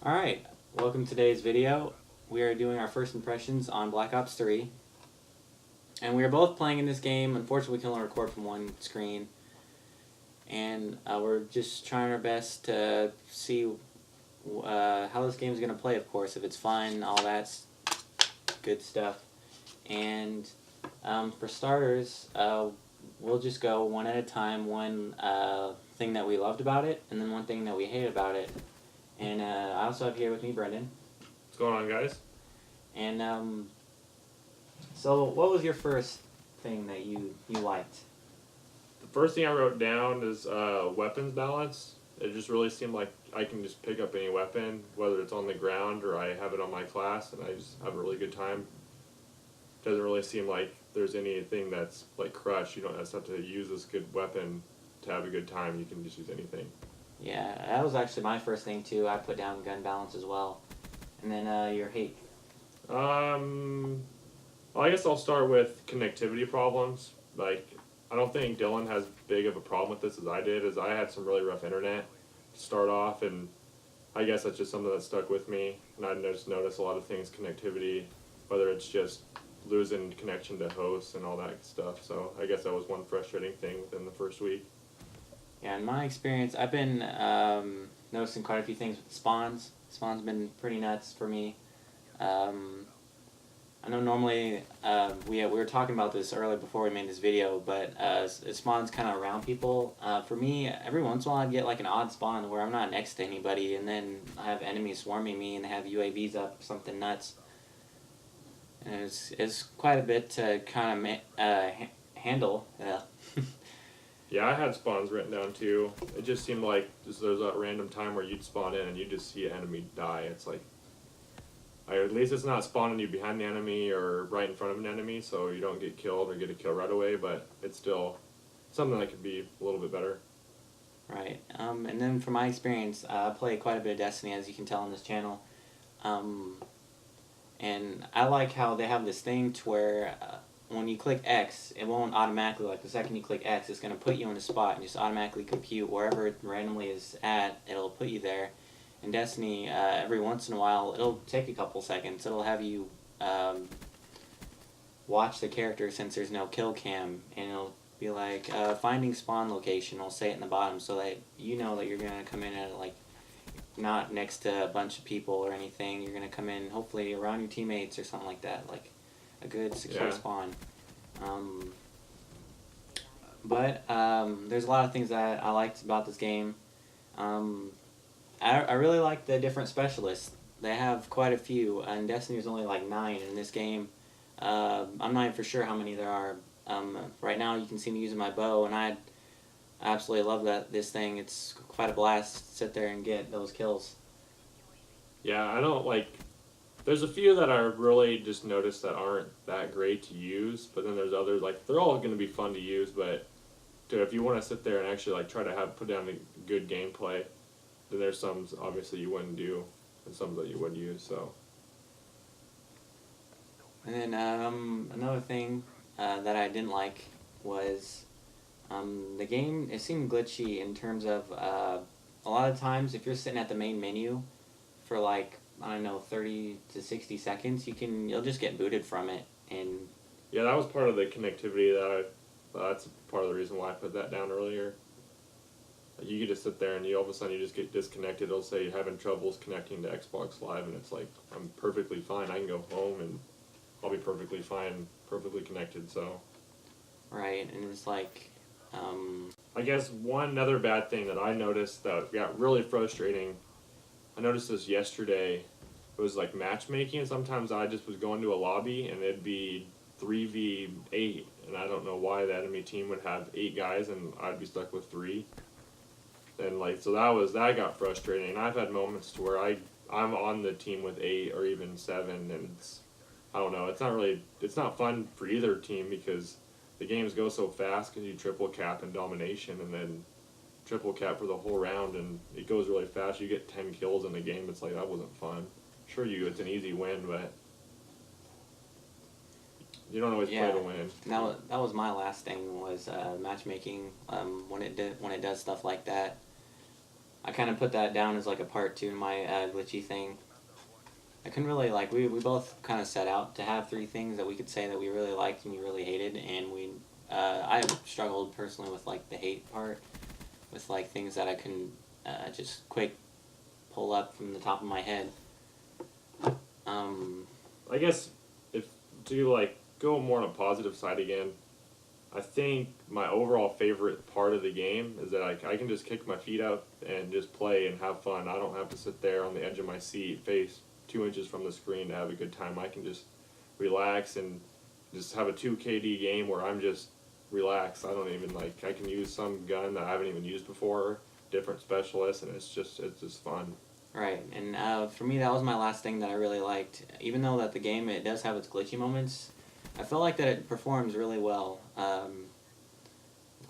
Alright, welcome to today's video. We are doing our first impressions on Black Ops 3. And we are both playing in this game. Unfortunately, we can only record from one screen. And we're just trying our best to see how this game is going to play, of course. If it's fun, all that's good stuff. And for starters, we'll just go one at a time. One thing that we loved about it, and then one thing that we hated about it. And I also have here with me Brendan. What's going on, guys? And so what was your first thing that you liked? The first thing I wrote down is weapons balance. It just really seemed like I can just pick up any weapon, whether it's on the ground or I have it on my class, and I just have a really good time. Doesn't really seem like there's anything that's like crushed. You don't just have to use this good weapon to have a good time. You can just use anything. Yeah, that was actually my first thing too. I put down gun balance as well. And then your hate. Well, I guess I'll start with connectivity problems. Like, I don't think Dylan has big of a problem with this as I did, as I had some really rough internet to start off, and I guess that's just something that stuck with me. And I just noticed a lot of things, connectivity, whether it's just losing connection to hosts and all that stuff. So I guess that was one frustrating thing within the first week. Yeah, in my experience, I've been noticing quite a few things with spawns. Spawns been pretty nuts for me. I know normally we were talking about this earlier before we made this video, but it spawns kind of around people. For me, every once in a while I'd get like an odd spawn where I'm not next to anybody, and then I have enemies swarming me and they have UAVs up, something nuts. And it's quite a bit to kind of handle. Yeah, I had spawns written down too. It just seemed like there's a random time where you'd spawn in and you just see an enemy die. It's like, at least it's not spawning you behind the enemy or right in front of an enemy, so you don't get killed or get a kill right away, but it's still something that could be a little bit better. Right. And then from my experience, I play quite a bit of Destiny, as you can tell on this channel. And I like how they have this thing to where when you click X, it won't automatically, like the second you click X, it's going to put you in a spot and just automatically compute wherever it randomly is at, it'll put you there. In Destiny, every once in a while, it'll take a couple seconds. It'll have you watch the character since there's no kill cam, and it'll be like, finding spawn location, it'll say it in the bottom so that you know that you're going to come in at, like, not next to a bunch of people or anything. You're going to come in, hopefully, around your teammates or something like that, like a good, secure spawn. But there's a lot of things that I liked about this game. I really like the different specialists. They have quite a few, and Destiny is only like 9 in this game. I'm not even for sure how many there are. Right now you can see me using my bow, and I absolutely love this thing. It's quite a blast to sit there and get those kills. Yeah, I don't like... There's a few that I really just noticed that aren't that great to use, but then there's others, like, they're all going to be fun to use, but dude, if you want to sit there and actually like try to put down a good gameplay, then there's some obviously you wouldn't do, and some that you would use. So. And then another thing that I didn't like was the game. It seemed glitchy in terms of a lot of times if you're sitting at the main menu for like, I don't know, 30 to 60 seconds, you'll just get booted from it. And yeah, that was part of the connectivity that's part of the reason why I put that down earlier. You could just sit there and all of a sudden you just get disconnected. It'll say you're having troubles connecting to Xbox Live, and it's like, I'm perfectly fine. I can go home and I'll be perfectly fine, perfectly connected. So. Right, and it's like. I guess one other bad thing that I noticed that got really frustrating. I noticed this yesterday. It was like matchmaking, and sometimes I just was going to a lobby and it'd be 3v8, and I don't know why the enemy team would have 8 guys and I'd be stuck with 3. And like, so that got frustrating. And I've had moments to where I'm on the team with 8 or even 7, and I don't know. It's not fun for either team because the games go so fast because you triple cap in domination and then triple cap for the whole round, and it goes really fast. You get 10 kills in a game. It's like, that wasn't fun. Sure, it's an easy win, but you don't always play to win. That was my last thing was matchmaking. When it does stuff like that, I kind of put that down as like a part 2 in my glitchy thing. I couldn't really like we both kind of set out to have 3 things that we could say that we really liked and we really hated, and I struggled personally with like the hate part, with like things that I couldn't just quick pull up from the top of my head. I guess if to like go more on a positive side again, I think my overall favorite part of the game is that I can just kick my feet up and just play and have fun. I don't have to sit there on the edge of my seat, face 2 inches from the screen to have a good time. I can just relax and just have a 2 KD game where I'm just relaxed. I don't even like, I can use some gun that I haven't even used before, different specialists, and it's just fun. Right, and for me that was my last thing that I really liked. Even though that the game, it does have its glitchy moments, I felt like that it performs really well. Of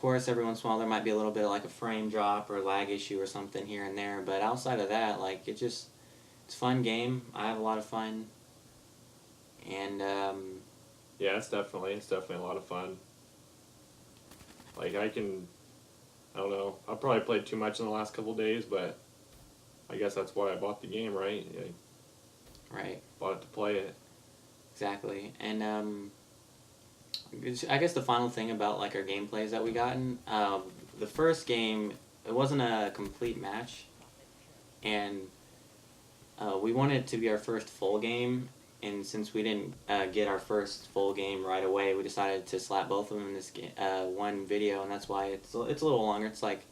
course, every once in a while there might be a little bit of like a frame drop or lag issue or something here and there, but outside of that, like it's a fun game. I have a lot of fun, and Yeah, it's definitely a lot of fun. Like I don't know, I probably played too much in the last couple of days, but I guess that's why I bought the game, right? right, Bought it to play it. exactly. And I guess the final thing about like our gameplays that we gotten, the first game, it wasn't a complete match, and we wanted it to be our first full game. And since we didn't get our first full game right away, we decided to slap both of them in this one video, and that's why it's a little longer. It's like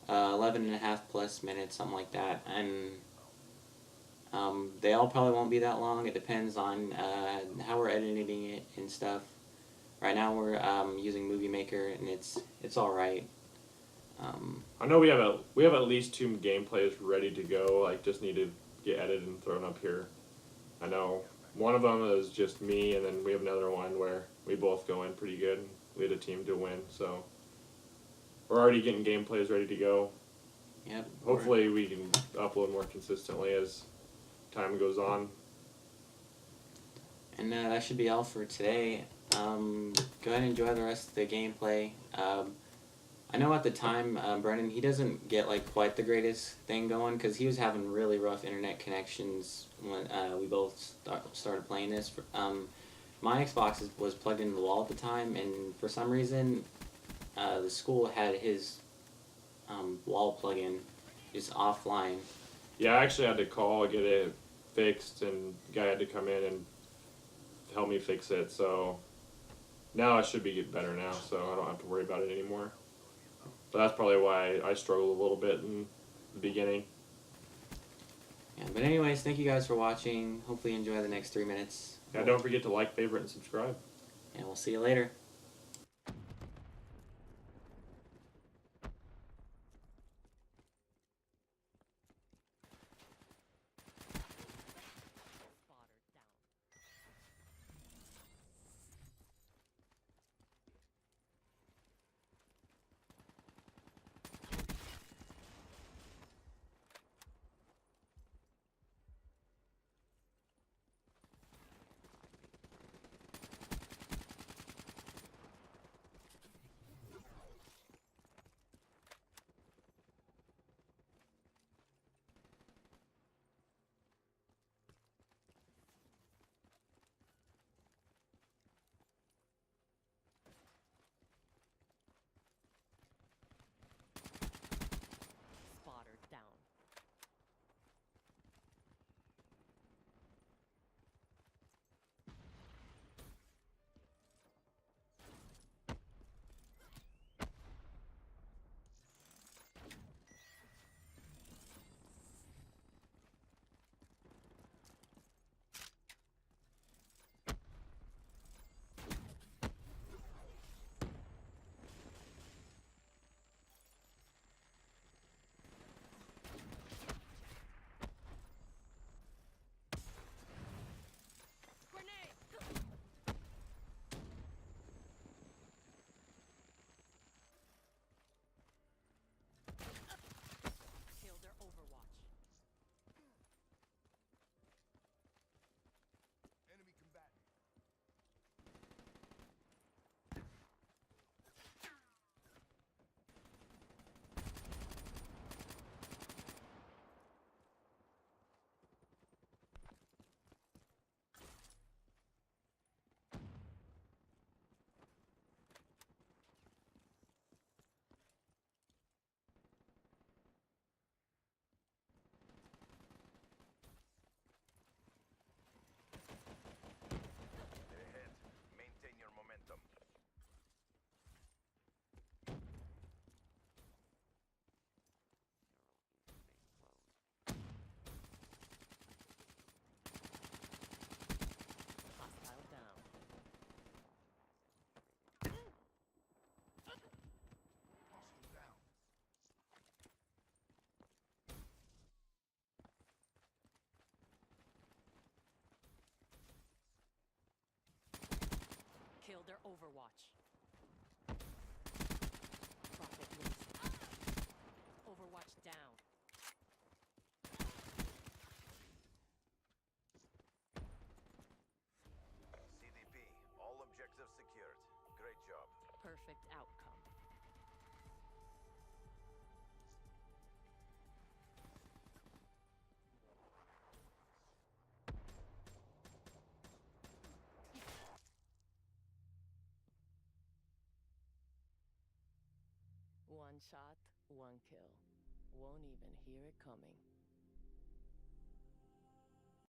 11 and a half plus minutes, something like that. And they all probably won't be that long. It depends on how we're editing it and stuff. Right now we're using Movie Maker, and it's all right. I know we have at least 2 gameplays ready to go. Like just need to get edited and thrown up here. I know one of them is just me, and then we have another one where we both go in pretty good. And lead a team to win, so we're already getting gameplays ready to go. Yep. Hopefully we can upload more consistently as time goes on. And that should be all for today. Go ahead and enjoy the rest of the gameplay. I know at the time, Brennan, he doesn't get like quite the greatest thing going because he was having really rough internet connections when we both started playing this. My Xbox was plugged into the wall at the time, and for some reason, the school had his wall plug-in just offline. Yeah, I actually had to call, get it fixed, and the guy had to come in and help me fix it. So now it should be getting better now, so I don't have to worry about it anymore. But that's probably why I struggled a little bit in the beginning. Yeah, but anyways, thank you guys for watching. Hopefully you enjoy the next 3 minutes. Yeah, don't forget to like, favorite, and subscribe. And we'll see you later. Overwatch. Prophet loose. Overwatch down. CDP, all objectives secured. Great job. Perfect outcome. One shot, one kill. Won't even hear it coming.